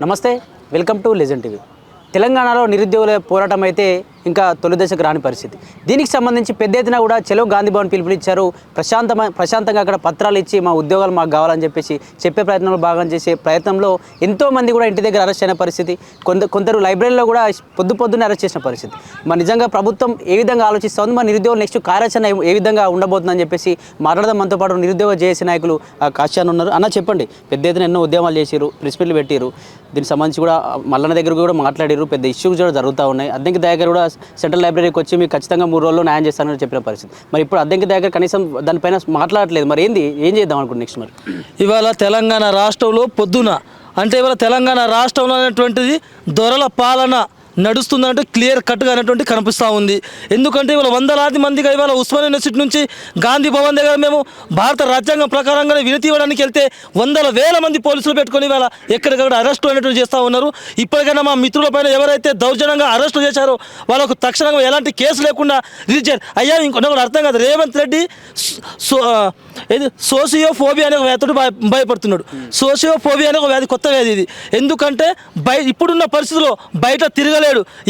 నమస్తే, welcome to legend TV. తెలంగాణలో నిరుద్యోగుల పోరాటం అయితే ఇంకా తొలి దశకు రాని పరిస్థితి. దీనికి సంబంధించి పెద్ద ఎత్తున కూడా చలో గాంధీ భవన్ పిలుపునిచ్చారు. ప్రశాంతంగా అక్కడ పత్రాలు ఇచ్చి మా ఉద్యోగాలు మాకు కావాలని చెప్పేసి చెప్పే ప్రయత్నంలో భాగం చేసే ప్రయత్నంలో ఎంతోమంది కూడా ఇంటి దగ్గర అరెస్ట్ అయిన పరిస్థితి, కొందరు లైబ్రరీలో కూడా పొద్దున్నే అరెస్ట్ చేసిన పరిస్థితి. మరి నిజంగా ప్రభుత్వం ఏ విధంగా ఆలోచిస్తుంది, మరి నిరుద్యోగులు నెక్స్ట్ కార్యాచరణ ఏ విధంగా ఉండబోతుందని చెప్పేసి మాట్లాడదాం. మనతో పాటు నిరుద్యోగ జేఏసీ నాయకులు కాశ్యాన్ ఉన్నారు. అన్న చెప్పండి, పెద్ద ఎత్తున ఎన్నో ఉద్యమాలు చేశారు, ప్రెస్ మీట్లు పెట్టారు, దీనికి సంబంధించి కూడా మల్లన్న దగ్గర కూడా మాట్లాడారు, పెద్ద ఇష్యూస్ కూడా జరుగుతూ ఉన్నాయి. అద్దెంకి దగ్గర కూడా సెంట్రల్ లైబ్రరీకి వచ్చి మీకు ఖచ్చితంగా 3 రోజుల్లో న్యాయం చేస్తానని చెప్పిన పరిస్థితి. మరి ఇప్పుడు అద్దెంకి దగ్గర కనీసం దానిపైన మాట్లాడలేదు. మరి ఏం చేద్దాం అనుకుంటున్నాం నెక్స్ట్? మరి ఇవాళ తెలంగాణ రాష్ట్రంలో పొద్దున అంటే ఇవాళ తెలంగాణ రాష్ట్రంలో అనేటువంటిది దొరల పాలన నడుస్తుందంటే క్లియర్ కట్గా అనేటువంటి కనిపిస్తూ ఉంది. ఎందుకంటే ఇవాళ వందలాది మందిగా ఇవాళ ఉస్మానియా యూనివర్సిటీ నుంచి గాంధీ భవన్ దగ్గర మేము భారత రాజ్యాంగం ప్రకారంగానే వినతి ఇవ్వడానికి వెళ్తే వేల మంది పోలీసులు పెట్టుకొని ఇవాళ ఎక్కడికక్కడ అరెస్టులు అనేటువంటి చేస్తూ ఉన్నారు. ఇప్పటికైనా మా మిత్రులపైన ఎవరైతే దౌర్జన్యంగా అరెస్టులు చేశారో వాళ్ళకు తక్షణంగా ఎలాంటి కేసు లేకుండా రిలీజ్ చేయాలి. అయ్యా ఇంకొన్న కూడా అర్థం కాదు, రేవంత్ రెడ్డి సోషియోఫోబియా అనే ఒక వ్యాధితో భయపడుతున్నాడు. సోషియోఫోబియా అనే ఒక వ్యాధి, కొత్త వ్యాధి ఇది. ఎందుకంటే ఇప్పుడున్న పరిస్థితుల్లో బయట తిరగలేదు,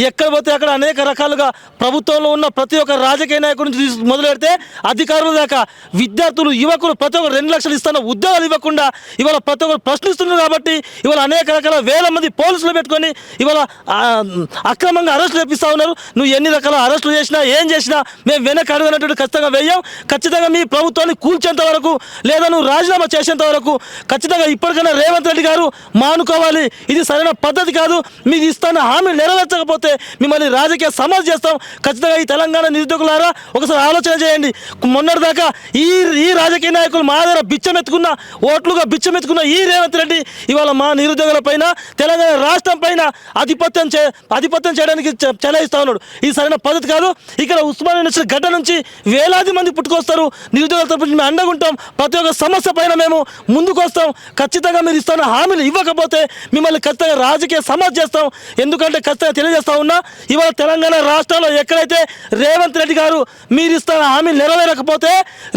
ఎక్కడ పోతే అక్కడ అనేక రకాలుగా ప్రభుత్వంలో ఉన్న ప్రతి ఒక్క రాజకీయ నాయకుడి నుంచి మొదలు పెడితే అధికారుల దాకా విద్యార్థులు, యువకులు ప్రతి ఒక్కరు 2 లక్షలు ఇస్తున్న ఉద్యోగాలు ఇవ్వకుండా ఇవాళ ప్రతి ఒక్కరు ప్రశ్నిస్తున్నారు. కాబట్టి ఇవాళ అనేక రకాల వేల మంది పోలీసులు పెట్టుకొని ఇవాళ అక్రమంగా అరెస్టులు చేపిస్తూ ఉన్నారు. నువ్వు ఎన్ని రకాల అరెస్టులు చేసినా ఏం చేసినా మేము వెనక అడుగునటువంటి ఖచ్చితంగా వేయం. ఖచ్చితంగా మీ ప్రభుత్వాన్ని కూల్చేంత వరకు లేదా నువ్వు రాజీనామా చేసేంత వరకు ఖచ్చితంగా ఇప్పటికైనా రేవంత్ రెడ్డి గారు మానుకోవాలి. ఇది సరైన పద్ధతి కాదు. మీకు ఇస్తున్న హామీ నెరవేర్చకపోతే మిమ్మల్ని రాజకీయ సమాజ్ చేస్తాం. ఖచ్చితంగా ఈ తెలంగాణ నిరుద్యోగులారా ఒకసారి ఆలోచన చేయండి. మొన్నటిదాకా ఈ రాజకీయ నాయకులు మా దగ్గర బిచ్చమెత్తుకున్న ఈ రేవంత్ రెడ్డి ఇవాళ మా నిరుద్యోగుల పైన తెలంగాణ రాష్ట్రం పైన ఆధిపత్యం చేయడానికి చెలాయిస్తా ఉన్నాడు. ఇది సరైన పద్ధతి కాదు. ఇక్కడ ఉస్మానియా యూనివర్సిటీ గడ్డ నుంచి వేలాది మంది పుట్టుకొస్తారు. నిరుద్యోగుల తరపున మేము అండగుంటాం. ప్రతి ఒక్క సమస్య పైన మేము ముందుకు వస్తాం. ఖచ్చితంగా మీరు ఇస్తున్న హామీలు ఇవ్వకపోతే మిమ్మల్ని ఖచ్చితంగా రాజకీయ సమాజ్ చేస్తాం. ఎందుకంటే ఖచ్చితంగా తెలియజేస్తా ఉన్నా, ఇవాళ తెలంగాణ రాష్ట్రంలో ఎక్కడైతే రేవంత్ రెడ్డి గారు మీరు ఇస్తున్న హామీలు నెరవేరకపోతే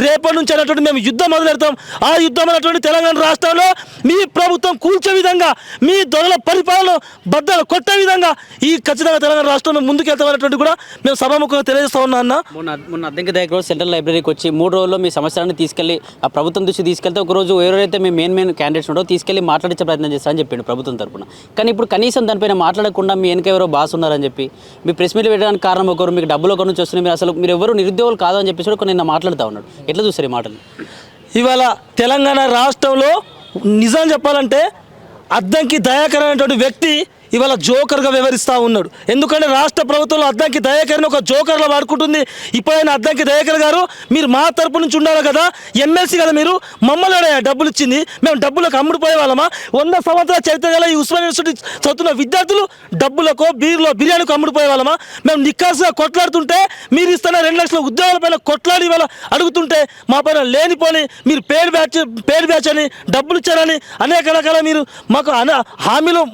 రేపటి నుంచి అనేటువంటి మేము యుద్ధం మొదలెడతాం. ఆ యుద్ధం అనేటువంటి తెలంగాణ రాష్ట్రంలో మీ ప్రభుత్వం కూల్చే విధంగా, మీ దొరల పరిపాలన బద్దలు కొట్టే విధంగా ఈ ఖచ్చితంగా తెలంగాణ రాష్ట్రంలో ముందుకెళ్తామనేటువంటి కూడా మేము సభాముఖంగా తెలియజేస్తా ఉన్నా. అన్న మొన్న అద్దెంకి దగ్గర సెంట్రల్ లైబ్రరీకి వచ్చి 3 రోజుల్లో మీ సమస్యలను తీసుకెళ్లి ఆ ప్రభుత్వం దృష్టి తీసుకెళ్తే ఒకరోజు ఎవరైతే మీ మెయిన్ క్యాండిడేట్స్ ఉండో తీసుకెళ్లి మాట్లాడించే ప్రయత్నం చేస్తారని చెప్పిండు ప్రభుత్వం తరపున. కానీ ఇప్పుడు కనీసం దానిపైన మాట్లాడకుండా మీ వెనక ఎవరో బాస్ ఉన్నారని చెప్పి మీ ప్రెస్ మీట్లు పెట్టడానికి కారణం ఒకరు, మీకు డబ్బులు ఒకరి నుంచి వస్తున్నాయి, మీరు ఎవరు నిరుద్యోగులు కాదని చెప్పేసి కూడా నిన్న మాట్లాడుతూ ఉన్నాడు. ఎట్లా చూస్తారు ఈ మాటలు? ఇవాళ తెలంగాణ రాష్ట్రంలో నిజం చెప్పాలంటే అద్దంకి దయాకర్ అనేటువంటి వ్యక్తి ఇవాళ జోకర్గా వ్యవహరిస్తూ ఉన్నాడు. ఎందుకంటే రాష్ట్ర ప్రభుత్వంలో అద్దంకి దయాకర్ని ఒక జోకర్లో వాడుకుంటుంది. ఇప్పుడైనా అద్దంకి దయాకర్ గారు మీరు మా తరపు నుంచి ఉండాలి కదా, ఎమ్మెల్సీ కదా, మీరు మమ్మల్ని డబ్బులు ఇచ్చింది, మేము డబ్బులకు అమ్ముడుపోయే వాళ్ళమా? 100 సంవత్సరాల చరిత్ర గల ఈ ఉస్మానియా యూనివర్సిటీ చదువుతున్న విద్యార్థులు డబ్బులకో బిర్యానీకో అమ్ముడుపోయే వాళ్ళమా? మేము నిక్కాసుగా కొట్లాడుతుంటే మీరు ఇస్తున్న 2 లక్షల ఉద్యోగాల పైన కొట్లాడి ఇవాళ అడుగుతుంటే మా పైన లేనిపోని మీరు పేడ్ బ్యాచ్ అని డబ్బులు ఇచ్చారని అనేక రకాల మీరు మాకు హామీలు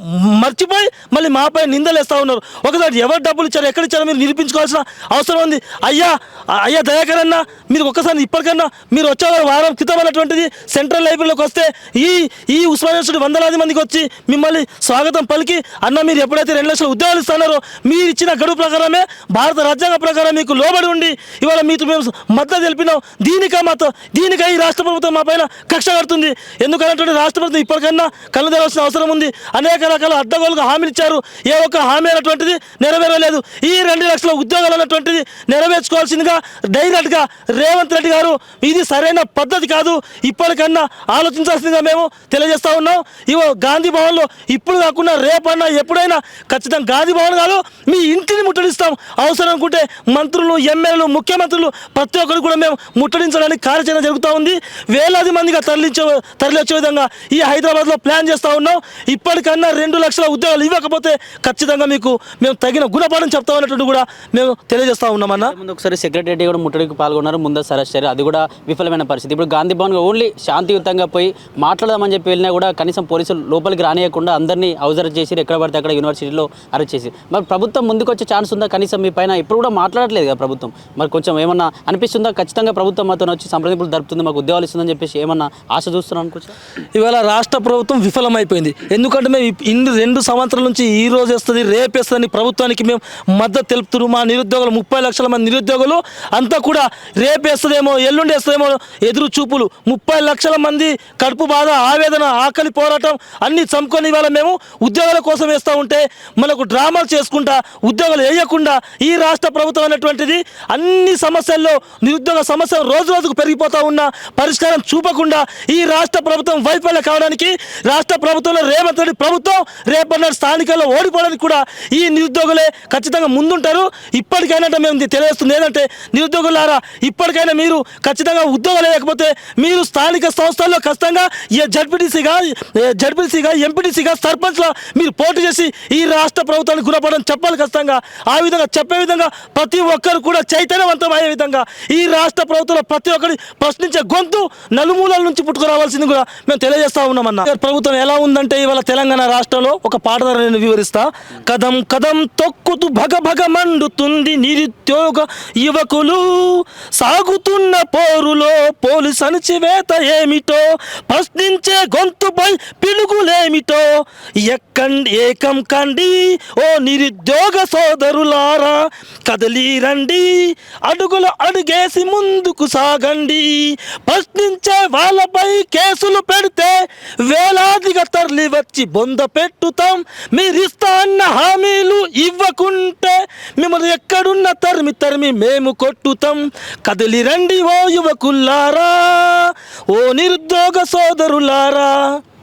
మర్చిపోయి మళ్ళీ మాపై నిందలేస్తూ ఉన్నారు. ఒకసారి ఎవరు డబ్బులు ఇచ్చారో ఎక్కడ ఇచ్చారో మీరు నిరూపించుకోవాల్సిన అవసరం ఉంది. అయ్యా దయాకర్ అన్న, మీరు ఒక్కసారి ఇప్పటికన్నా మీరు వచ్చేవారు వారం క్రితం అన్నటువంటిది సెంట్రల్ లైబ్రరీలోకి వస్తే ఈ ఉస్మానియా యూనివర్సిటీ వందలాది మందికి వచ్చి మిమ్మల్ని స్వాగతం పలికి, అన్న మీరు ఎప్పుడైతే 2 లక్షల ఉద్యోగాలు ఇస్తున్నారో మీరు ఇచ్చిన గడువు ప్రకారమే భారత రాజ్యాంగ ప్రకారం మీకు లోబడి ఉండి ఇవాళ మీకు మేము మద్దతు తెలిపినాం. దీనికై ఈ రాష్ట్ర ప్రభుత్వం మా పైన కక్ష కడుతుంది. ఎందుకన్నటువంటి రాష్ట్ర ప్రభుత్వం ఇప్పటికన్నా కళ్ళు తెరవాల్సిన అవసరం ఉంది. అనేక రకాల అడ్డగోలుగా హామీలు ఇచ్చారు. ఏ ఒక్క హామీ అనేటువంటిది నెరవేరలేదు. ఈ 2 లక్షల ఉద్యోగాలు అనేటువంటిది నెరవేర్చుకోవాల్సిందిగా డైరెక్ట్గా రేవంత్ రెడ్డి గారు ఇది సరైన పద్ధతి కాదు, ఇప్పటికన్నా ఆలోచించాల్సిందిగా మేము తెలియజేస్తా ఉన్నాం. గాంధీ భవన్లో ఇప్పుడు కాకుండా రేపన్నా ఎప్పుడైనా ఖచ్చితంగా గాంధీ భవన్ కాదు, మీ ఇంటిని ముట్టడిస్తాం. అవసరం అనుకుంటే మంత్రులు, ఎమ్మెల్యేలు, ముఖ్యమంత్రులు ప్రతి ఒక్కరు కూడా మేము ముట్టడించడానికి కార్యాచరణ జరుగుతూ ఉంది. వేలాది మందిగా తరలి వచ్చే విధంగా ఈ హైదరాబాద్లో ప్లాన్ చేస్తూ ఉన్నాం. ఇప్పటికన్నా 2 లక్షల ఉద్యోగాలు ఉద్యోగాలు ఇవ్వకపోతే ఖచ్చితంగా మీకు మేము తగిన గుణపాఠం చెప్తామన్నట్టు కూడా మేము తెలియజేస్తా ఉన్నామన్నా. ముందు ఒకసారి సెక్రటరీ కూడా ముట్టడికి పాల్గొన్నారు, ముందు సరే అది కూడా విఫలమైన పరిస్థితి. ఇప్పుడు గాంధీ భవన్ ఓన్లీ శాంతియుతంగా పోయి మాట్లాడదామని చెప్పి వెళ్ళినా కూడా కనీసం పోలీసులు లోపలికి రానియకుండా అందరినీ అవసరం చేసి ఎక్కడ పడితే అక్కడ యూనివర్సిటీలో అరెస్ట్ చేసి, మరి ప్రభుత్వం ముందుకు వచ్చే ఛాన్స్ ఉందా? కనీసం మీ పైన ఇప్పుడు కూడా మాట్లాడట్లేదు కదా ప్రభుత్వం. మరి కొంచెం ఏమన్నా అనిపిస్తుందా ఖచ్చితంగా ప్రభుత్వం మాతో వచ్చి సంప్రదింపులు జరుపుతుంది, మాకు ఉద్యోగాలు ఇస్తుందని చెప్పేసి ఏమన్నా ఆశ చూస్తున్నాను అనుకోవచ్చు? ఇవాళ రాష్ట్ర ప్రభుత్వం విఫలమైపోయింది. ఎందుకంటే మేము ఇన్ని 2 సంవత్సరాల నుంచి ఈ రోజు వేస్తుంది రేపు వేస్తుందని ప్రభుత్వానికి మేము మద్దతు తెలుపుతున్నాం. మా నిరుద్యోగులు 30 లక్షల మంది నిరుద్యోగులు అంతా కూడా రేపు వేస్తుందేమో ఎల్లుండి వేస్తుందేమో ఎదురు చూపులు. 30 లక్షల మంది కడుపు బాధ, ఆవేదన, ఆకలి పోరాటం అన్ని చంపుకొని ఇవాళ మేము ఉద్యోగాల కోసం వేస్తూ ఉంటే మనకు డ్రామాలు చేసుకుంటా ఉద్యోగాలు వేయకుండా ఈ రాష్ట్ర ప్రభుత్వం అనేటువంటిది అన్ని సమస్యల్లో నిరుద్యోగ సమస్య రోజు రోజుకు పెరిగిపోతూ ఉన్న పరిష్కారం చూపకుండా ఈ రాష్ట్ర ప్రభుత్వం వైఫల్యం కావడానికి, రాష్ట్ర ప్రభుత్వంలో రేవంత్ రెడ్డి ప్రభుత్వం రేపటి స్థానికల్లో ఓడిపోవడానికి కూడా ఈ నిరుద్యోగులే ఖచ్చితంగా ముందుంటారు. ఇప్పటికైనా మేము తెలియజేస్తుంది ఏంటంటే, నిరుద్యోగులారా ఇప్పటికైనా మీరు ఖచ్చితంగా ఉద్యోగాలు లేకపోతే మీరు స్థానిక సంస్థల్లో ఖచ్చితంగా జడ్పీటీసీగా ఎంపీటీసీగా సర్పంచ్గా మీరు పోటీ చేసి ఈ రాష్ట్ర ప్రభుత్వానికి గుణపడడం చెప్పాలి ఖచ్చితంగా. ఆ విధంగా చెప్పే విధంగా ప్రతి ఒక్కరు కూడా చైతన్యవంతం అయ్యే విధంగా ఈ రాష్ట్ర ప్రభుత్వంలో ప్రతి ఒక్కరి ప్రశ్నించే గొంతు నలుమూలల నుంచి పుట్టుకురావాల్సింది కూడా మేము తెలియజేస్తా ఉన్నామన్న. ప్రభుత్వం ఎలా ఉందంటే ఇవాళ తెలంగాణ రాష్ట్రంలో ఒక పాట ద్వారా నేను వివరిస్తా. కదం కదం తొక్కుతూ భగ భగ మండుతుంది నిరుద్యోగ యువకులు, సాగుతున్న పోరులో పోలీసు అణచివేత ఏమిటో, ప్రశ్నించే గొంతుపై పిలుగులేమిటో, ఏకం కండి ఓ నిరుద్యోగ సోదరులారా, కదలి రండి అడుగులు అడుగేసి ముందుకు సాగండి, ప్రశ్నించే వాళ్ళపై కేసులు పెడితే వేలాదిగా తరలి వచ్చి బొంద పెట్టుతాం, మీరిస్తా అన్న హామీలు ఇవ్వకుంటే మిమ్మల్ని ఎక్కడున్న తరిమి తరిమి మేము కొట్టుతాం, కదిలి రండి ఓ యువకులారా, ఓ నిరుద్యోగ సోదరులారా.